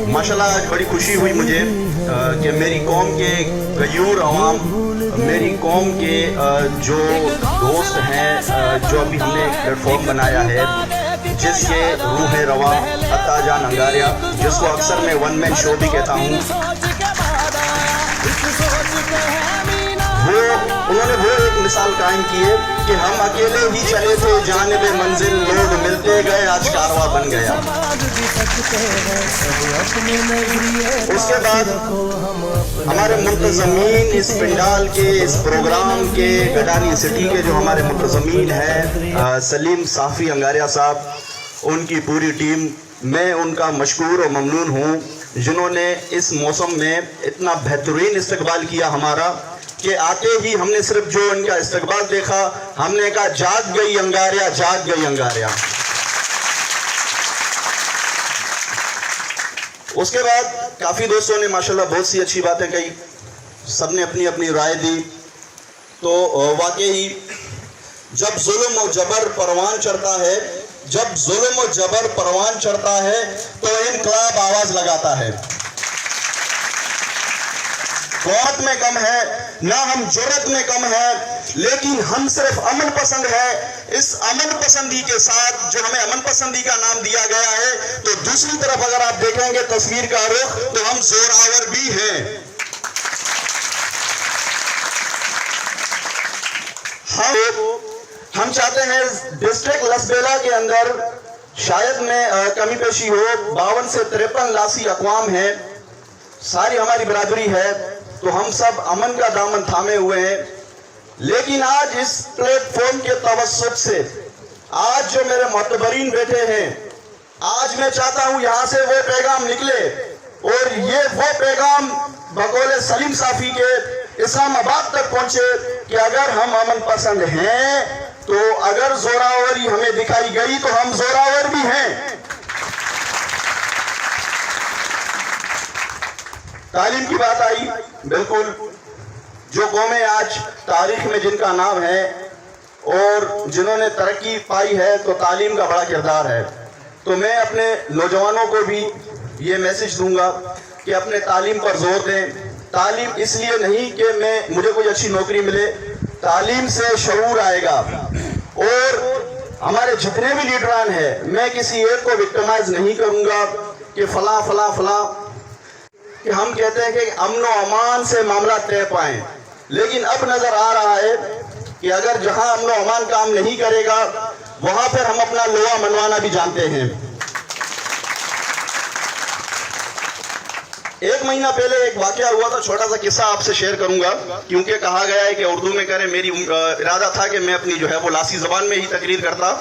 माशाल्लाह आज बड़ी खुशी हुई मुझे कि मेरी कौम के गयूर अवाम, मेरी कौम के जो दोस्त हैं, जो अभी हमने प्लेटफॉर्म बनाया है, जिसके रूह रवा अता जान अंगारिया, जिसको अक्सर मैं वन मैन शो भी कहता हूँ, उन्होंने वो एक मिसाल कायम की है कि हम अकेले ही चले थे जानिबे मंजिल, लोग मिलते गए, आज कारवा बन गया। उसके बाद हमारे मुंतज़मीन इस पंडाल के, इस प्रोग्राम के, गडानी सिटी के जो हमारे मुंतज़मीन हैं, सलीम साफ़ी अंगारिया साहब, उनकी पूरी टीम, मैं उनका मशकूर और ममनून हूँ, जिन्होंने इस मौसम में इतना बेहतरीन इस्तकबाल किया हमारा कि आते ही हमने सिर्फ जो इनका इस्तकबाल देखा, हमने कहा जाग गई अंगारिया, जाग गई अंगारिया। उसके बाद काफ़ी दोस्तों ने माशाल्लाह बहुत सी अच्छी बातें कही, सबने अपनी अपनी राय दी। तो वाकई जब जुल्म और जबर परवान चढ़ता है, जब जुल्म और जबर परवान चढ़ता है तो इनकलाब आवाज लगाता है। कौत में कम है ना, हम जुर्रत में कम है, लेकिन हम सिर्फ अमन पसंद है। इस अमन पसंदी के साथ जो हमें अमन पसंदी का नाम दिया गया है, तो दूसरी तरफ अगर आप देखेंगे तस्वीर का रुख, तो हम जोरावर भी हैं। हम चाहते हैं डिस्ट्रिक्ट लसबेला के अंदर शायद में कमी पेशी हो, 52 से 53 लासी अक़वाम है, सारी हमारी बरादरी है, तो हम सब अमन का दामन थामे हुए हैं। लेकिन आज इस प्लेटफॉर्म के तवस्सुत से आज जो मेरे मोतबरीन बैठे हैं, आज मैं चाहता हूं यहां से वो पैगाम निकले, और ये वो पैगाम बकौल सलीम साफ़ी के इस्लामाबाद तक पहुंचे कि अगर हम अमन पसंद हैं, तो अगर जोरावरी हमें दिखाई गई तो हम जोरावर भी हैं। तालीम की बात आई, बिल्कुल जो कौमें आज तारीख में जिनका नाम है और जिन्होंने तरक्की पाई है, तो तालीम का बड़ा किरदार है। तो मैं अपने नौजवानों को भी ये मैसेज दूंगा कि अपने तालीम पर जोर दें। तालीम इसलिए नहीं कि मुझे कोई अच्छी नौकरी मिले, तालीम से शऊर आएगा। और हमारे जितने भी लीडरान हैं, मैं किसी एक को विक्टिमाइज नहीं करूंगा कि फला फला फला, कि हम कहते हैं कि अमन व अमान से मामला तय पाएं, लेकिन अब नजर आ रहा है कि अगर जहां अमन व अमान काम नहीं करेगा, वहां पर हम अपना लोहा मनवाना भी जानते हैं। एक महीना पहले एक वाकया हुआ था, छोटा सा किस्सा आपसे शेयर करूंगा, क्योंकि कहा गया है कि उर्दू में करें। मेरी इरादा था कि मैं अपनी जो है वो लासी जबान में ही तकरीर करता,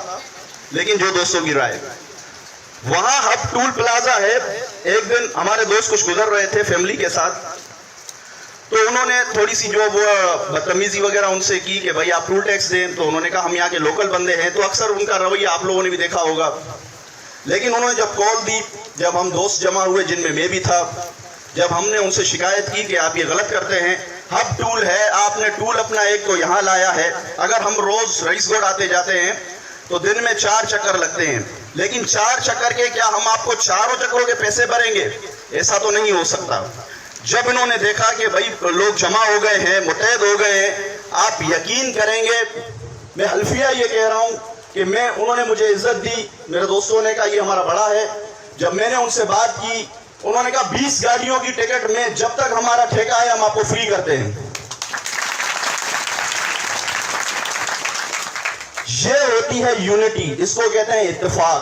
लेकिन जो दोस्तों की राय, वहां हब टूल प्लाजा है। एक दिन हमारे दोस्त कुछ गुजर रहे थे फैमिली के साथ, तो उन्होंने थोड़ी सी जो वो बदतमीजी वगैरह उनसे की कि भाई आप टूल टैक्स दें। तो उन्होंने कहा हम यहाँ के लोकल बंदे हैं, तो अक्सर उनका रवैया आप लोगों ने भी देखा होगा। लेकिन उन्होंने जब कॉल दी, जब हम दोस्त जमा हुए जिनमें मैं भी था, जब हमने उनसे शिकायत की कि आप ये गलत करते हैं, हब टूल है, आपने टूल अपना एक तो यहाँ लाया है, अगर हम रोज रईसगढ़ आते जाते हैं तो दिन में 4 चक्कर लगते हैं, लेकिन 4 चक्कर के क्या हम आपको चारों चक्करों के पैसे भरेंगे? ऐसा तो नहीं हो सकता। जब इन्होंने देखा कि भाई लोग जमा हो गए हैं, मुतहद हो गए हैं, आप यकीन करेंगे, मैं हल्फिया ये कह रहा हूं कि उन्होंने मुझे इज्जत दी। मेरे दोस्तों ने कहा ये हमारा बड़ा है। जब मैंने उनसे बात की, उन्होंने कहा 20 गाड़ियों की टिकट में जब तक हमारा ठेका है हम आपको फ्री करते हैं। ये होती है यूनिटी, इसको कहते हैं इत्तेफाक।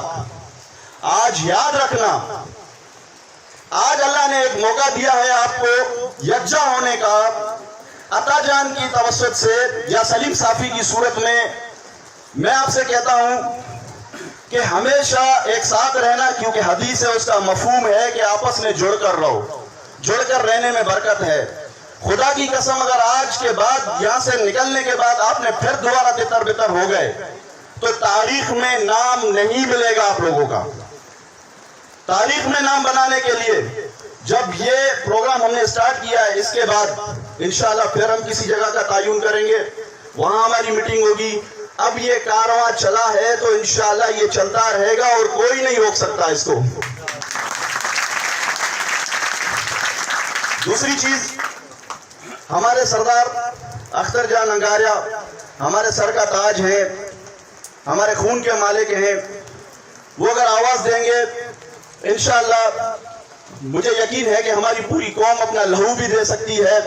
आज याद रखना, आज अल्लाह ने एक मौका दिया है आपको यकजा होने का, अता जान की तवस्सुत से या सलीम साफ़ी की सूरत में। मैं आपसे कहता हूं कि हमेशा एक साथ रहना, क्योंकि हदीस है, उसका मफहूम है कि आपस में जुड़कर रहो, जुड़कर रहने में बरकत है। खुदा की कसम, अगर आज के बाद यहां से निकलने के बाद आपने फिर दोबारा तितर बितर हो गए, तो तारीख में नाम नहीं मिलेगा आप लोगों का। तारीख में नाम बनाने के लिए जब ये प्रोग्राम हमने स्टार्ट किया है, इसके बाद इंशाल्लाह फिर हम किसी जगह का तायुन करेंगे, वहां हमारी मीटिंग होगी, اب یہ کارواں چلا ہے تو انشاءاللہ یہ چلتا رہے گا اور کوئی نہیں روک سکتا اس کو. دوسری چیز, ہمارے سردار اختر جان انگاریہ ہمارے سر کا تاج ہیں, ہمارے خون کے مالک ہیں. وہ اگر آواز دیں گے انشاءاللہ مجھے یقین ہے کہ ہماری پوری قوم اپنا لہو بھی دے سکتی ہے.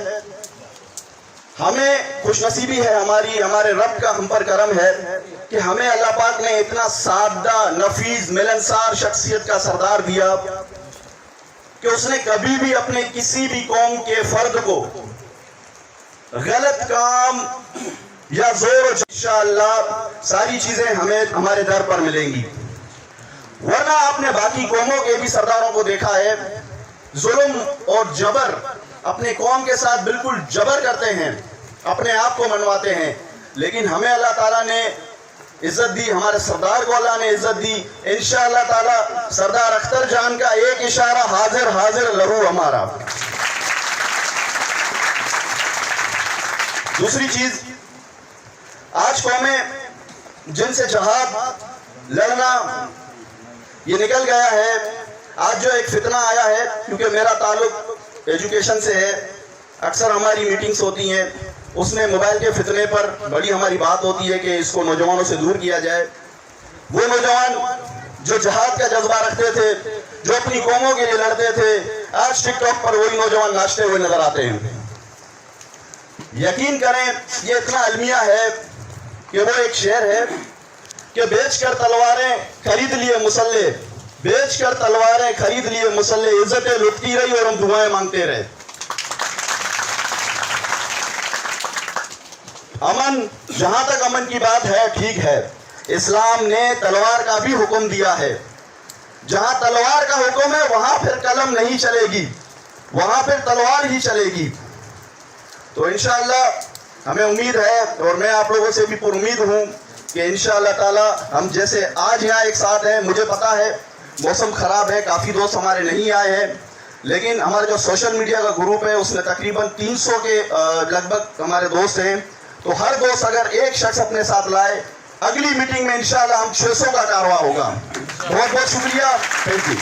ہمیں خوش نصیبی ہے ہماری, ہمارے رب کا ہم پر کرم ہے کہ ہمیں اللہ پاک نے اتنا سادہ, نفیس, ملنسار شخصیت کا سردار دیا کہ اس نے کبھی بھی اپنے کسی بھی قوم کے فرد کو غلط کام یا زور و انشاءاللہ ساری چیزیں ہمیں ہمارے در پر ملیں گی. ورنہ آپ نے باقی قوموں کے بھی سرداروں کو دیکھا ہے, ظلم اور جبر اپنے قوم کے ساتھ بالکل جبر کرتے ہیں, اپنے آپ کو منواتے ہیں. لیکن ہمیں اللہ تعالیٰ نے عزت دی, ہمارے سردار کو اللہ نے عزت دی. انشاءاللہ تعالیٰ سردار اختر جان کا ایک اشارہ حاضر حاضر لہو ہمارا. دوسری چیز, آج قومیں جن سے جہاد لڑنا یہ نکل گیا ہے, آج جو ایک فتنہ آیا ہے, کیونکہ میرا تعلق ایجوکیشن سے ہے, اکثر ہماری میٹنگز ہوتی ہیں, اس میں موبائل کے فتنے پر بڑی ہماری بات ہوتی ہے کہ اس کو نوجوانوں سے دور کیا جائے. وہ نوجوان جو جہاد کا جذبہ رکھتے تھے, جو اپنی قوموں کے لیے لڑتے تھے, آج ٹک ٹاک پر وہی نوجوان ناچتے ہوئے نظر آتے ہیں. یقین کریں یہ اتنا المیہ ہے کہ وہ ایک شعر ہے کہ بیچ کر تلواریں خرید لیے مسلح, بیچ کر تلواریں خرید لیے مسلح, عزتیں لٹتی رہی اور ہم دعائیں مانگتے رہے. امن, جہاں تک امن کی بات ہے ٹھیک ہے, اسلام نے تلوار کا بھی حکم دیا ہے. جہاں تلوار کا حکم ہے وہاں پھر قلم نہیں چلے گی, وہاں پھر تلوار ہی چلے گی. تو انشاءاللہ ہمیں امید ہے اور میں آپ لوگوں سے بھی پر امید ہوں کہ انشاءاللہ تعالی ہم جیسے آج یہاں ایک ساتھ ہیں. مجھے پتا ہے موسم خراب ہے, کافی دوست ہمارے نہیں آئے ہیں, لیکن ہمارے جو سوشل میڈیا کا گروپ ہے اس میں تقریباً 300 کے لگ بھگ ہمارے دوست ہیں. تو ہر دوست اگر ایک شخص اپنے ساتھ لائے, اگلی میٹنگ میں انشاءاللہ ہم 600 کا کارواں ہوگا. بہت بہت شکریہ, تھینک یو.